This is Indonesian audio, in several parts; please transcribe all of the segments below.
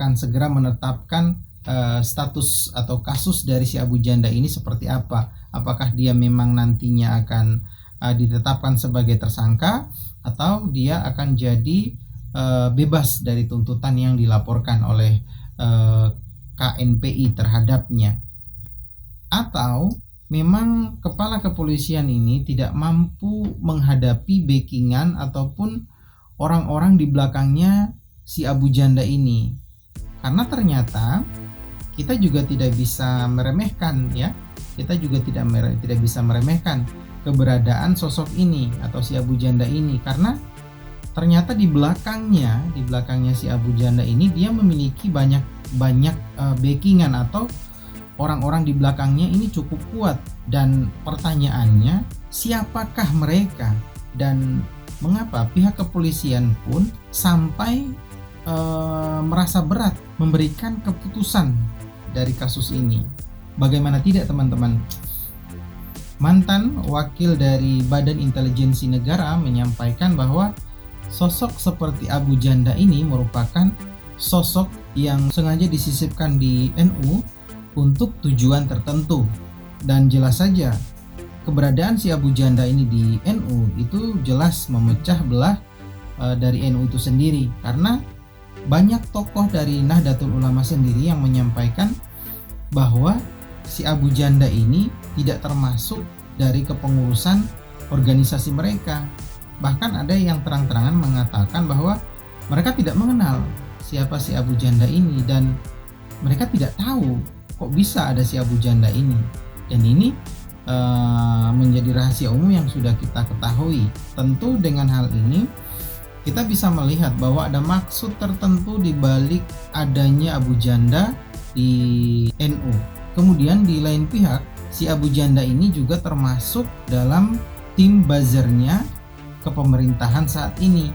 akan segera menetapkan status atau kasus dari si Abu Janda ini seperti apa. Apakah dia memang nantinya akan ditetapkan sebagai tersangka atau dia akan jadi bebas dari tuntutan yang dilaporkan oleh KNPI terhadapnya. Atau memang kepala kepolisian ini tidak mampu menghadapi backingan ataupun orang-orang di belakangnya si Abu Janda ini. Karena ternyata kita juga tidak bisa meremehkan ya. Kita juga tidak bisa meremehkan keberadaan sosok ini atau si Abu Janda ini, karena ternyata di belakangnya si Abu Janda ini dia memiliki banyak backingan atau orang-orang di belakangnya ini cukup kuat. Dan pertanyaannya, siapakah mereka dan mengapa pihak kepolisian pun sampai merasa berat memberikan keputusan dari kasus ini? Bagaimana tidak teman-teman? Mantan wakil dari Badan Intelijensi Negara menyampaikan bahwa sosok seperti Abu Janda ini merupakan sosok yang sengaja disisipkan di NU untuk tujuan tertentu. Dan jelas saja keberadaan si Abu Janda ini di NU itu jelas memecah belah dari NU itu sendiri, karena banyak tokoh dari Nahdlatul Ulama sendiri yang menyampaikan bahwa si Abu Janda ini tidak termasuk dari kepengurusan organisasi mereka. Bahkan ada yang terang-terangan mengatakan bahwa mereka tidak mengenal siapa si Abu Janda ini dan mereka tidak tahu kok bisa ada si Abu Janda ini. Dan ini menjadi rahasia umum yang sudah kita ketahui. Tentu dengan hal ini kita bisa melihat bahwa ada maksud tertentu di balik adanya Abu Janda di NU. Kemudian di lain pihak, si Abu Janda ini juga termasuk dalam tim buzzernya kepemerintahan saat ini.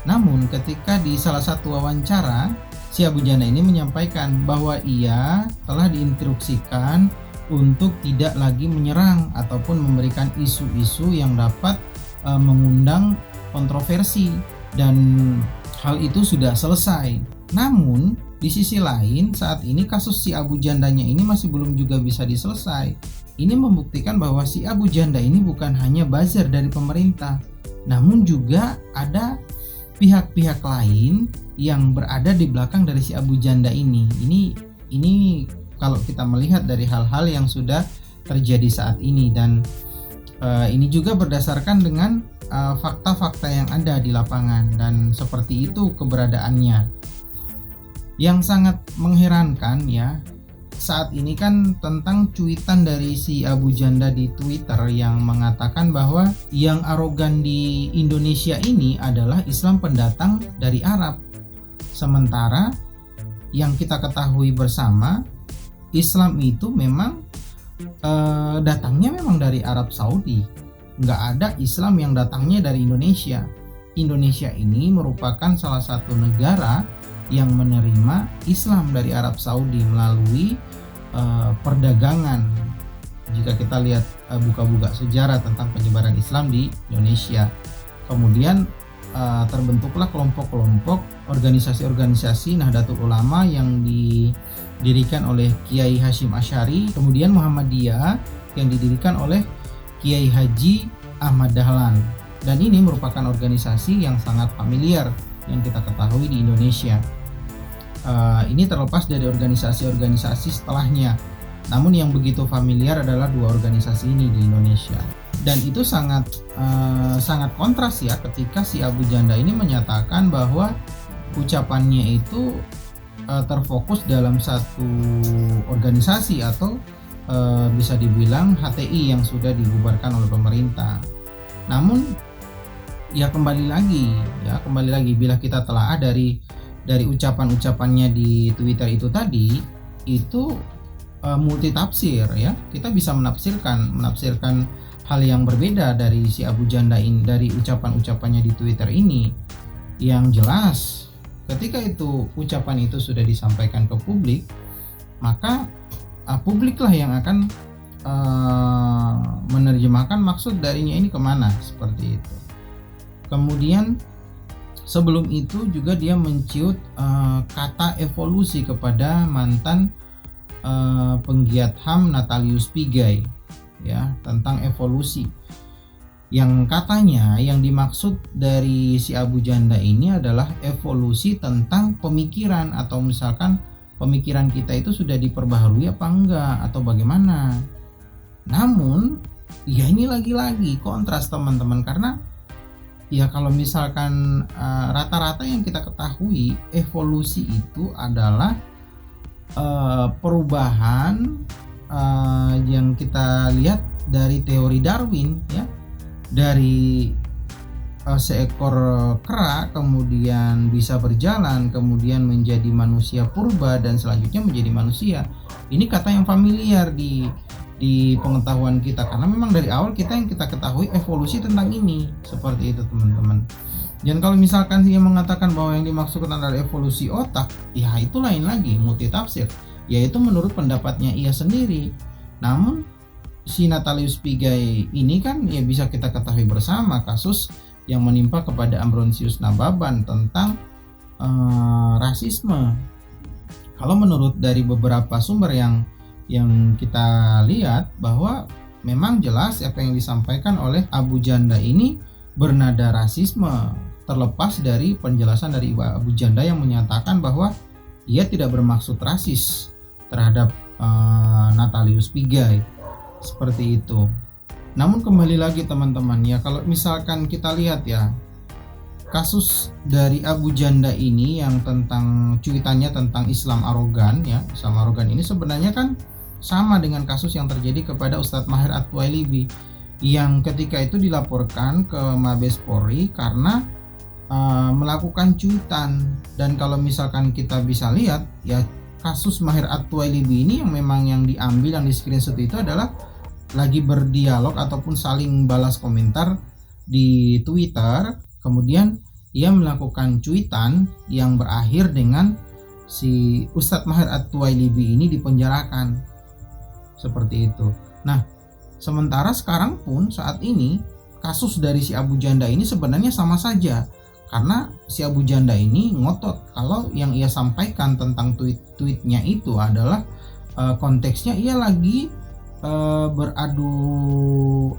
Namun ketika di salah satu wawancara, si Abu Janda ini menyampaikan bahwa ia telah diinstruksikan untuk tidak lagi menyerang ataupun memberikan isu-isu yang dapat mengundang kontroversi, dan hal itu sudah selesai. Namun di sisi lain, saat ini kasus si Abu Jandanya ini masih belum juga bisa diselesai. Ini membuktikan bahwa si Abu Janda ini bukan hanya buzzer dari pemerintah, namun juga ada pihak-pihak lain yang berada di belakang dari si Abu Janda ini. Ini kalau kita melihat dari hal-hal yang sudah terjadi saat ini, dan ini juga berdasarkan dengan fakta-fakta yang ada di lapangan, dan seperti itu keberadaannya. Yang sangat mengherankan ya, saat ini kan tentang cuitan dari si Abu Janda di Twitter yang mengatakan bahwa yang arogan di Indonesia ini adalah Islam pendatang dari Arab. Sementara yang kita ketahui bersama, Islam itu memang datangnya memang dari Arab Saudi. Nggak ada Islam yang datangnya dari Indonesia. Indonesia ini merupakan salah satu negara yang menerima Islam dari Arab Saudi melalui perdagangan. Jika kita lihat buka-buka sejarah tentang penyebaran Islam di Indonesia, kemudian terbentuklah kelompok-kelompok organisasi-organisasi Nahdlatul Ulama yang didirikan oleh Kiai Hasyim Asy'ari, kemudian Muhammadiyah yang didirikan oleh Kiai Haji Ahmad Dahlan. Dan ini merupakan organisasi yang sangat familiar yang kita ketahui di Indonesia. Ini terlepas dari organisasi-organisasi setelahnya, namun yang begitu familiar adalah dua organisasi ini di Indonesia. Dan itu sangat kontras ya, ketika si Abu Janda ini menyatakan bahwa ucapannya itu terfokus dalam satu organisasi atau bisa dibilang HTI yang sudah dibubarkan oleh pemerintah. Namun ya kembali lagi bila kita telaah dari ucapan-ucapannya di Twitter itu tadi, itu multitafsir ya. Kita bisa menafsirkan hal yang berbeda dari si Abu Janda ini, dari ucapan-ucapannya di Twitter ini. Yang jelas ketika itu ucapan itu sudah disampaikan ke publik, maka publiklah yang akan menerjemahkan maksud darinya ini kemana, seperti itu. Kemudian Sebelum itu juga dia menciut kata evolusi kepada mantan penggiat HAM Natalius Pigai, ya, tentang evolusi. Yang katanya yang dimaksud dari si Abu Janda ini adalah evolusi tentang pemikiran, atau misalkan pemikiran kita itu sudah diperbaharui apa enggak atau bagaimana. Namun ya ini lagi-lagi kontras teman-teman, karena ya kalau misalkan rata-rata yang kita ketahui evolusi itu adalah perubahan yang kita lihat dari teori Darwin, ya, dari seekor kera kemudian bisa berjalan, kemudian menjadi manusia purba, dan selanjutnya menjadi manusia. Ini kata yang familiar di pengetahuan kita, karena memang dari awal yang kita ketahui evolusi tentang ini, seperti itu teman-teman. Dan kalau misalkan dia mengatakan bahwa yang dimaksudkan adalah evolusi otak, ya itu lain lagi, multitafsir, yaitu menurut pendapatnya ia sendiri. Namun si Natalius Pigai ini kan ya bisa kita ketahui bersama kasus yang menimpa kepada Ambrosius Nababan tentang rasisme. Kalau menurut dari beberapa sumber yang kita lihat, bahwa memang jelas apa yang disampaikan oleh Abu Janda ini bernada rasisme, terlepas dari penjelasan dari Abu Janda yang menyatakan bahwa ia tidak bermaksud rasis terhadap Natalius Pigai, seperti itu. Namun kembali lagi teman-teman, ya kalau misalkan kita lihat ya kasus dari Abu Janda ini yang tentang cuitannya tentang Islam arogan, ya, Islam arogan ini sebenarnya kan sama dengan kasus yang terjadi kepada Ustadz Maher At-Twailibi yang ketika itu dilaporkan ke Mabes Polri karena melakukan cuitan. Dan kalau misalkan kita bisa lihat ya, kasus Maher At-Twailibi ini yang memang yang diambil, yang di screenshot itu adalah lagi berdialog ataupun saling balas komentar di Twitter, kemudian ia melakukan cuitan yang berakhir dengan si Ustadz Maher At-Twailibi ini dipenjarakan, seperti itu. Nah, sementara sekarang pun saat ini kasus dari si Abu Janda ini sebenarnya sama saja, karena si Abu Janda ini ngotot kalau yang ia sampaikan tentang tweet-tweetnya itu adalah konteksnya ia lagi beradu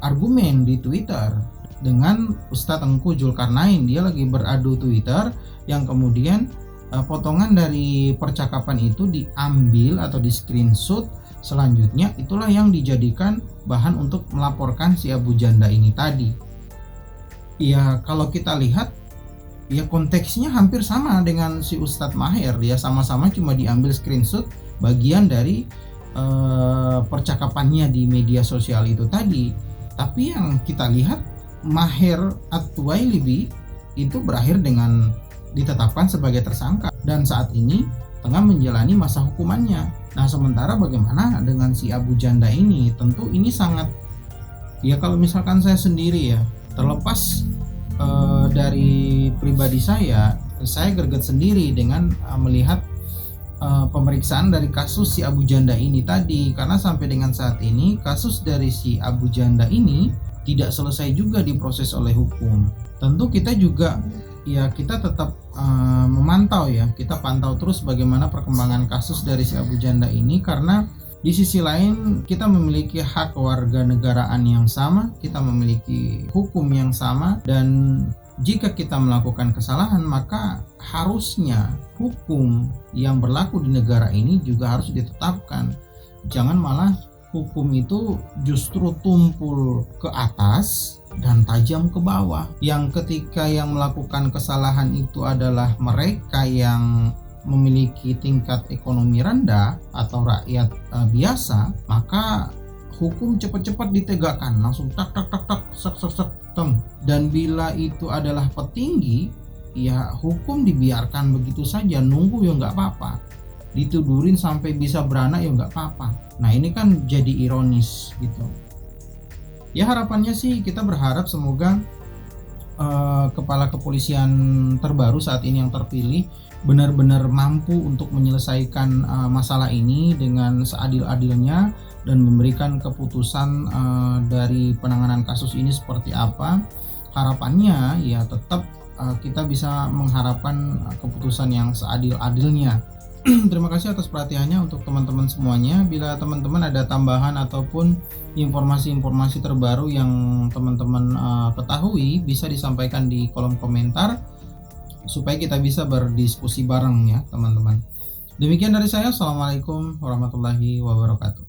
argumen di Twitter dengan Ustadz Tengku Zulkarnain. Dia lagi beradu Twitter yang kemudian potongan dari percakapan itu diambil atau di screenshot. Selanjutnya itulah yang dijadikan bahan untuk melaporkan si Abu Janda ini tadi. Ya kalau kita lihat ya konteksnya hampir sama dengan si Ustadz Maher. Dia sama-sama cuma diambil screenshot bagian dari percakapannya di media sosial itu tadi. Tapi yang kita lihat Maher At-Twailibi itu berakhir dengan ditetapkan sebagai tersangka dan saat ini tengah menjalani masa hukumannya. Nah sementara bagaimana dengan si Abu Janda ini? Tentu ini sangat, ya kalau misalkan saya sendiri ya, terlepas dari pribadi saya greget sendiri dengan melihat pemeriksaan dari kasus si Abu Janda ini tadi, karena sampai dengan saat ini kasus dari si Abu Janda ini tidak selesai juga diproses oleh hukum. Tentu kita juga ya kita tetap memantau ya, kita pantau terus bagaimana perkembangan kasus dari si Abu Janda ini, karena di sisi lain kita memiliki hak warga negaraan yang sama, kita memiliki hukum yang sama, dan jika kita melakukan kesalahan maka harusnya hukum yang berlaku di negara ini juga harus ditetapkan. Jangan malah hukum itu justru tumpul ke atas dan tajam ke bawah, yang ketika yang melakukan kesalahan itu adalah mereka yang memiliki tingkat ekonomi rendah atau rakyat biasa, maka hukum cepat-cepat ditegakkan, langsung tak sek teng. Dan bila itu adalah petinggi, ya hukum dibiarkan begitu saja, nunggu ya nggak apa-apa, ditudurin sampai bisa beranak ya nggak apa-apa. Nah ini kan jadi ironis gitu. Ya harapannya sih kita berharap semoga kepala kepolisian terbaru saat ini yang terpilih benar-benar mampu untuk menyelesaikan masalah ini dengan seadil-adilnya dan memberikan keputusan dari penanganan kasus ini seperti apa. Harapannya ya tetap kita bisa mengharapkan keputusan yang seadil-adilnya. Terima kasih atas perhatiannya untuk teman-teman semuanya. Bila teman-teman ada tambahan ataupun informasi-informasi terbaru yang teman-teman ketahui, bisa disampaikan di kolom komentar supaya kita bisa berdiskusi bareng ya teman-teman. Demikian dari saya. Assalamualaikum warahmatullahi wabarakatuh.